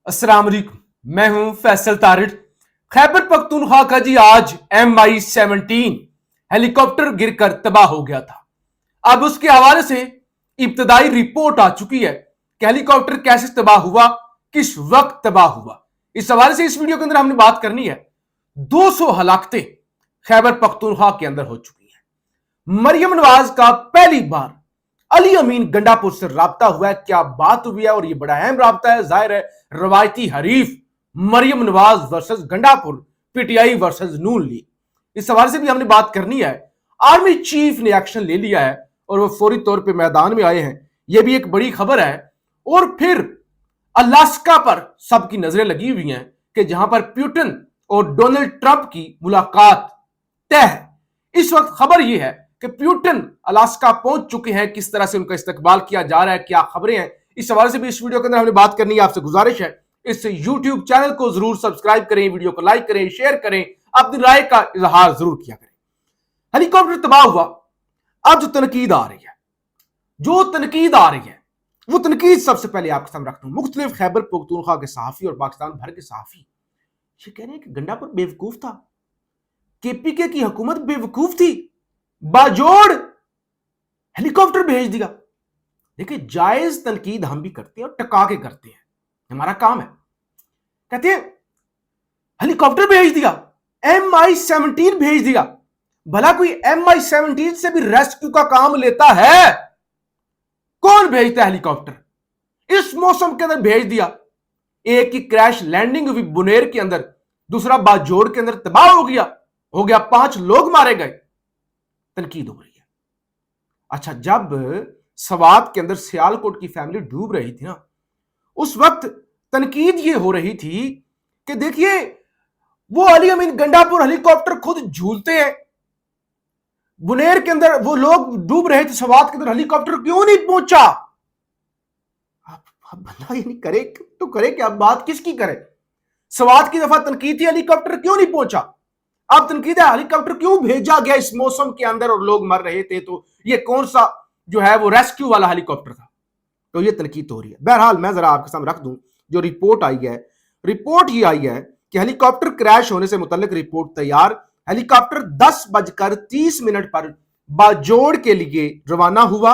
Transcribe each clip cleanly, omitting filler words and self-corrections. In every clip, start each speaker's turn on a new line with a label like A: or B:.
A: अस्सलाम वालेकुम, मैं हूं फैसल तारिड़। खैबर पख्तूनख्वा का जी आज MI-17 हेलीकॉप्टर गिरकर तबाह हो गया था। अब उसके हवाले से इब्तदाई रिपोर्ट आ चुकी है कि हेलीकॉप्टर कैसे तबाह हुआ, किस वक्त तबाह हुआ। इस हवाले से इस वीडियो के अंदर हमने बात करनी है। 200 हलाकतें खैबर पख्तूनख्वा के अंदर हो चुकी हैं। मरियम नवाज का पहली बार अली अमीन गंडापुर से राब्ता हुआ है। क्या बात हुई है, और ये बड़ा अहम राब्ता है। जाहिर है रवायती हरीफ Maryam Nawaz versus Gandapur, PTI versus Noon league. इस सवाल से भी हमने बात करनी है। आर्मी चीफ ने एक्शन ले लिया है और वो फौरी तौर पे मैदान में आए हैं। यह भी एक बड़ी खबर है। और फिर अलास्का पर सबकी नजरें लगी हुई हैं कि जहां पर पुतिन और डोनाल्ड ट्रंप की मुलाकात तय है। इस वक्त खबर यह है कि पुतिन अलास्का पहुंच चुके हैं। किस तरह से उनका इस्तकबाल किया जा रहा है, क्या खबरें हैं, इस सवाल से भी इस वीडियो के अंदर हमने बात करनी है। आपसे गुजारिश है इस यूट्यूब चैनल को जरूर सब्सक्राइब करें, वीडियो को लाइक करें, शेयर करें, अपनी राय का इजहार जरूर किया करें। हेलीकॉप्टर तबाह हुआ। अब जो तनकीद आ रही है वो तनकीद सबसे पहले आपके सामने रखता हूं। मुख्तलिफ खैबर पख्तूनख्वा के सहाफी और पाकिस्तान भर के सहाफी ये कह रहे हैं कि गंडापुर बेवकूफ था, केपीके की हुकूमत बेवकूफ थी, बाजोड़ हेलीकॉप्टर भेज दिया। देखिए, जायज तनकीद हम भी करते हैं और टका के करते हैं, हमारा काम है। कहते हैं हेलीकॉप्टर भेज दिया, MI-17 भेज दिया। भला कोई MI-17 से भी रेस्क्यू का काम लेता है? कौन भेजता है हेलीकॉप्टर? इस मौसम के अंदर भेज दिया। एक की क्रैश लैंडिंग हुई बुनेर के अंदर, दूसरा बाजोड़ के अंदर तबाह हो गया 5 लोग मारे गए। तनकीद हो रही है। अच्छा, जब सवात के अंदर सियालकोट की फैमिली डूब रही थी ना, उस वक्त तनकीद ये हो रही थी कि देखिए वो अली अमीन गंडापुर हेलीकॉप्टर खुद झूलते हैं। बुनेर के अंदर वो लोग डूब रहे थे, सवात के अंदर हेलीकॉप्टर क्यों नहीं पहुंचा? अब बंदा ये नहीं करे तो करे क्या? बात किसकी करे? सवात की दफा तनकीद थी हेलीकॉप्टर क्यों नहीं पहुंचा। अब तनकीद है हेलीकॉप्टर क्यों भेजा गया इस मौसम के अंदर और लोग मर रहे थे, तो ये कौन सा जो है वो रेस्क्यू वाला हेलीकॉप्टर था? तो ये तनकीद हो रही है। बहरहाल मैं जरा आपके सामने रख दूं जो रिपोर्ट आई है। रिपोर्ट ये आई है कि हेलीकॉप्टर क्रैश होने से मुतल्लिक रिपोर्ट तैयार। हेलीकॉप्टर 10:30 पर बाजोड़ के लिए रवाना हुआ।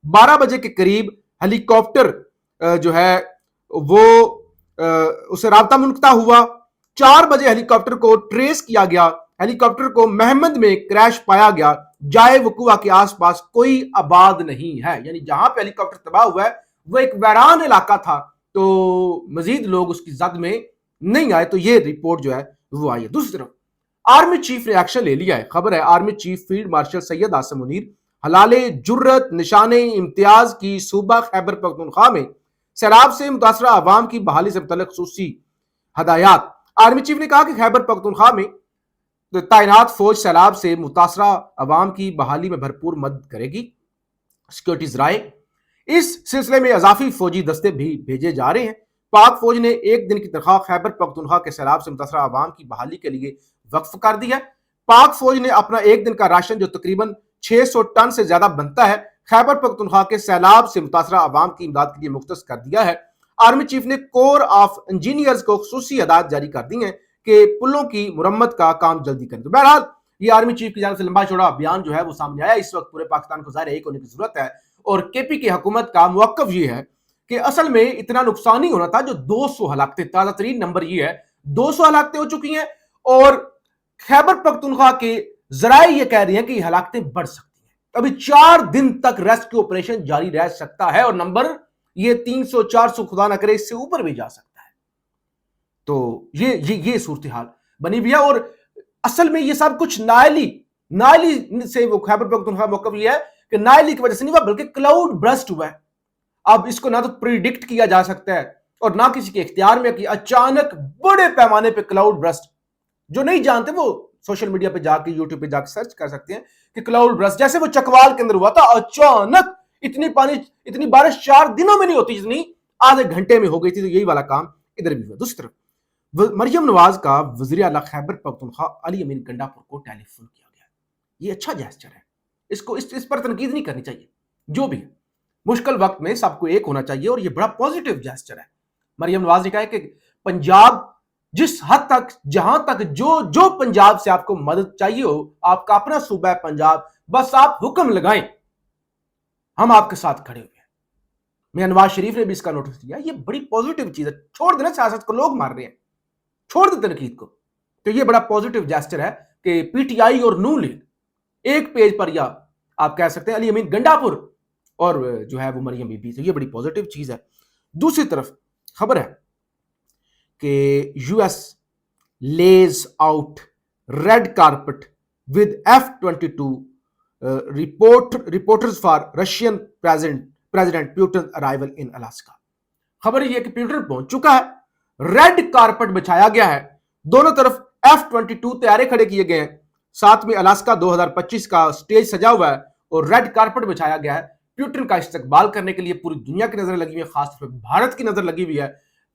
A: 12 बजे के करीब हेलीकॉप्टर जो है वो उसे राब्ता मुनक़ता हुआ। 4 बजे हेलीकॉप्टर को ट्रेस किया गया। हेलीकॉप्टर को महमद में क्रैश पाया गया। जाए वकुआ के आसपास कोई आबाद नहीं है, यानी जहां पे हेलीकॉप्टर तबाह हुआ है वो एक वैरान इलाका था, तो मजीद लोग उसकी जद में नहीं आए। तो ये रिपोर्ट जो है वो आई है। दूसरी तरफ आर्मी चीफ ने एक्शन ले लिया है। खबर है army chief field marshal Syed Asim Munir हलाले जुर्रत निशाने इम्तियाज की सूबा खैबर पख्तूनख्वा में सैलाब से मुतासरा अवाम की बहाली से मुतल्लिक खुसूसी हदायत। आर्मी चीफ ने कहा कि खैबर पख्तूनख्वा में तैनात फौज सैलाब से मुतासरा अवाम की बहाली में भरपूर मदद करेगी। सिक्योरिटीज राय इस सिलसिले में इजाफी फौजी दस्ते भी भेजे जा रहे हैं। पाक फौज ने एक दिन की तनख्वाह खैबर पख्तूनख्वा के सैलाब से मुतासरा अवाम की बहाली के लिए वक्फ कर दी है। पाक फौज ने अपना एक दिन का राशन जो तकरीबन 600 टन से ज्यादा बनता है खैबर पख्तूनख्वा के सैलाब से मुतासरा अवाम की इमदाद के लिए मुख्तस कर दिया है। आर्मी चीफ ने कोर ऑफ इंजीनियर्स को खुसूसी हदायत जारी कर दी है कि पुलों की मुरम्मत का काम जल्दी करें। तो बहरहाल ये आर्मी चीफ की जानिब से लंबा चौड़ा बयान जो है वो सामने आया। इस वक्त पूरे पाकिस्तान को ज़ाहिर एक होने की जरूरत है और केपी की हुकूमत का मौक़िफ़ ये है कि असल में इतना नुकसान नहीं होना था। जो 200 हलाकतें, ताज़ा तरीन नंबर ये है 200 हलाकतें हो चुकी हैं और खैबर पख्तूनख्वा के जराए ये कह रही हैं कि हलाकतें बढ़ सकती हैं। अभी 4 दिन तक रेस्क्यू ऑपरेशन जारी रह सकता है और नंबर ये 300-400 खुदा ना करे इससे ऊपर भी जा सकता है। तो ये सूरत हाल बनी हुई है और असल में ये सब कुछ नायली से वो खैबर पख्तूनख्वा मौक़िफ़ ये है कि नायली की वजह से नहीं हुआ बल्कि क्लाउड ब्रस्ट हुआ है। अब इसको ना तो प्रिडिक्ट किया जा सकता है और ना किसी के इख्तियार में कि अचानक बड़े पैमाने पे क्लाउड ब्रस्ट, जो नहीं जानते वो सोशल मीडिया पे जाके यूट्यूब पे जाके सर्च कर सकते हैं कि क्लाउड ब्रस्ट जैसे वो चकवाल के अंदर हुआ था। अचानक इतनी बारिश 4 दिनों में नहीं होती जितनी आधे घंटे में हो गई थी। तो यही वाला काम इधर भी हुआ। दूसरी तरफ मरियम नवाज का वज़ीर आला खैबर पख्तूनख्वा अली अमीन गंडापुर को टेलीफोन किया गया। ये अच्छा जेस्चर है, इसको इस पर तनकीद नहीं करनी चाहिए। जो भी मुश्किल वक्त में सबको एक होना चाहिए और ये बड़ा पॉजिटिव जेस्चर है। मरियम नवाज ने कहा है कि पंजाब जिस हद तक जहां तक जो पंजाब से आपको मदद चाहिए हो, आपका अपना सूबा है पंजाब, बस आप हुक्म लगाएं, हम आपके साथ खड़े हुए हैं। मियां नवाज शरीफ ने भी इसका नोटिस दिया। ये बड़ी पॉजिटिव चीज है। छोड़ देना सियासत को, लोग मार रहे हैं, छोड़ दे तनकीद को। तो ये बड़ा पॉजिटिव जेस्चर है कि पीटीआई और नून लीग एक पेज पर, या आप कह सकते हैं अली अमीन गंडापुर और जो है वो मरियम बीबी, तो ये बड़ी पॉजिटिव चीज है। दूसरी तरफ खबर है कि US lays out red carpet with F-22 reporters for Russian president Putin arrival in Alaska. खबर ये कि पुतिन पहुंच चुका है, रेड कारपेट बिछाया गया है, दोनों तरफ F-22 तैयारे खड़े किए गए हैं, साथ में अलास्का 2025 का स्टेज सजा हुआ है और रेड कारपेट बिछाया गया है पुतिन का इस्तकबाल करने के लिए। पूरी दुनिया की नजर लगी हुई है, खासतौर पर भारत की नजर लगी हुई है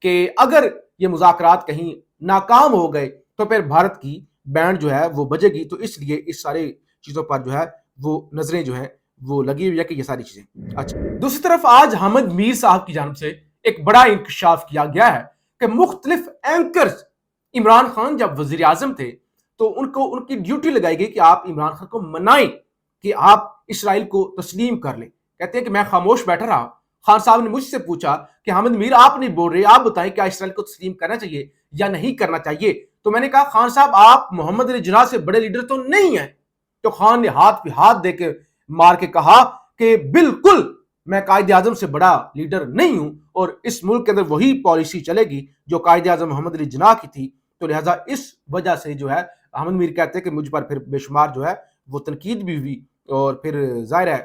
A: कि अगर ये मुज़ाकरात कहीं नाकाम हो गए तो फिर भारत की बैंड जो है वो बजेगी। तो इसलिए इस सारी चीजों पर जो है वो नजरें जो है वो लगी हुई है कि ये सारी चीजें। अच्छा, दूसरी तरफ आज हामिद मीर साहब की जानब से एक बड़ा इंकशाफ किया गया है कि मुख्तलिफ एंकर्स, इमरान खान जब वजीर आजम थे तो उनको उनकी ड्यूटी लगाई गई कि आप इमरान खान को मनाएं कि आप इसराइल को तस्लीम कर लें। कहते हैं कि मैं खामोश बैठा रहा। खान साहब ने मुझसे पूछा कि हामिद मीर आप नहीं बोल रहे, आप बताएं क्या इसराइल को तस्लीम करना चाहिए या नहीं करना चाहिए। तो मैंने कहा खान साहब आप मोहम्मद अली जिन्नाह से बड़े लीडर तो नहीं है। तो खान ने हाथ पे हाथ दे के मार के कहा कि बिल्कुल मैं कायदे आजम से बड़ा लीडर नहीं हूं और इस मुल्क के अंदर वही पॉलिसी चलेगी जो कायदे आजम मोहम्मद अली जिन्नाह की थी। तो लिहाजा इस वजह से जो है हामिद मीर कहते हैं कि मुझ पर फिर बेशुमार जो है वो तनकीद भी हुई और फिर जाहिर है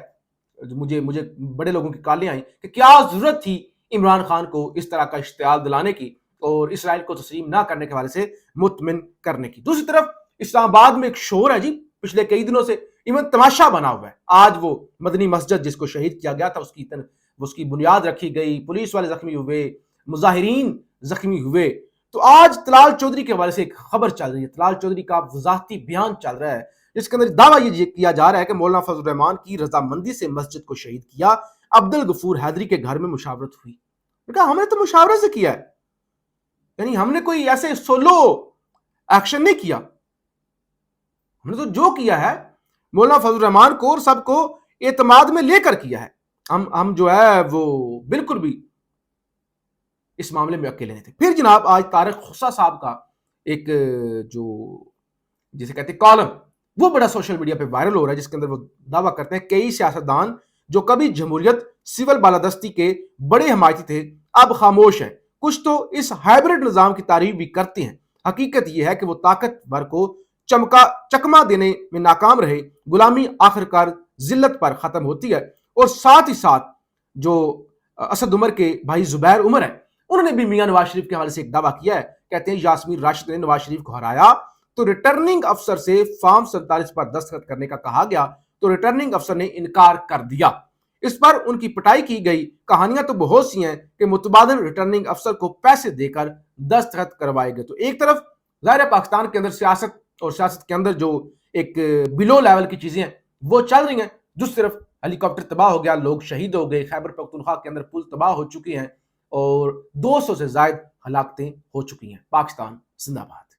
A: मुझे बड़े लोगों की कालें आई कि क्या जरूरत थी इमरान खान को इस तरह का इश्तियाल दिलाने की और इसराइल को तस्लीम ना करने के हवाले से मुतमिन करने की। दूसरी तरफ इस्लामाबाद में एक शोर है जी, पिछले कई दिनों से इवन तमाशा बना हुआ है। आज वो मदनी मस्जिद जिसको शहीद किया गया था उसकी बुनियाद रखी गई, पुलिस वाले जख्मी हुए, मुजाहिरीन जख्मी हुए। तो आज तलाल चौधरी के हवाले से एक खबर चल रही है, तलाल चौधरी का वजाहती बयान चल रहा है जिसके अंदर दावा ये किया जा रहा है कि मौलाना फजल रहमान की रजामंदी से मस्जिद को शहीद किया। अब्दुल गफूर हैदरी के घर में मुशावरत हुई। कहा हमने तो मुशावरत से किया है, यानी हमने कोई ऐसे सोलो एक्शन नहीं किया, हमने तो जो किया है मौलाना फजल रहमान को और सबको एतमाद में लेकर किया है। हम जो है वो बिल्कुल भी इस मामले में अकेले नहीं थे। फिर जनाब आज तारिक खुस्सा साहब का एक जो जिसे कहते हैं कॉलम, वो बड़ा सोशल मीडिया पे वायरल हो रहा है जिसके अंदर वो दावा करते हैं कई सियासतदान जो कभी जमहूरियत सिविल बालादस्ती के बड़े हमायती थे अब खामोश हैं, कुछ तो इस हाइब्रिड निजाम की तारीफ भी करते हैं। हकीकत यह है कि वो ताकतवर को चकमा देने में नाकाम रहे, गुलामी आखिरकार जिल्लत पर खत्म होती है। और साथ ही साथ जो असद उमर के भाई जुबैर उमर है उन्होंने भी मियां नवाज शरीफ के हवाले से एक दावा किया है। कहते हैं यास्मीन राशिद ने नवाज शरीफ को हराया तो रिटर्निंग अफसर से फॉर्म 47 पर दस्तखत करने का कहा गया तो रिटर्निंग अफसर ने इनकार कर दिया। इस पर उनकी पिटाई की गई। कहानियां तो बहुत सी हैं कि मुतबादल रिटर्निंग अफसर को पैसे देकर दस्तखत करवाए गए। तो एक तरफ जाहिर है पाकिस्तान के अंदर सियासत और सियासत के अंदर जो एक बिलो लेवल की चीजें हैं वो चल रही हैं। दूसरी तरफ हेलीकॉप्टर तबाह हो गया, लोग शहीद हो गए, खैबर पख्तूनख्वा के अंदर पुल तबाह हो चुकी हैं और 200 से ज्यादा हलाकतें हो चुकी हैं। पाकिस्तान जिंदाबाद।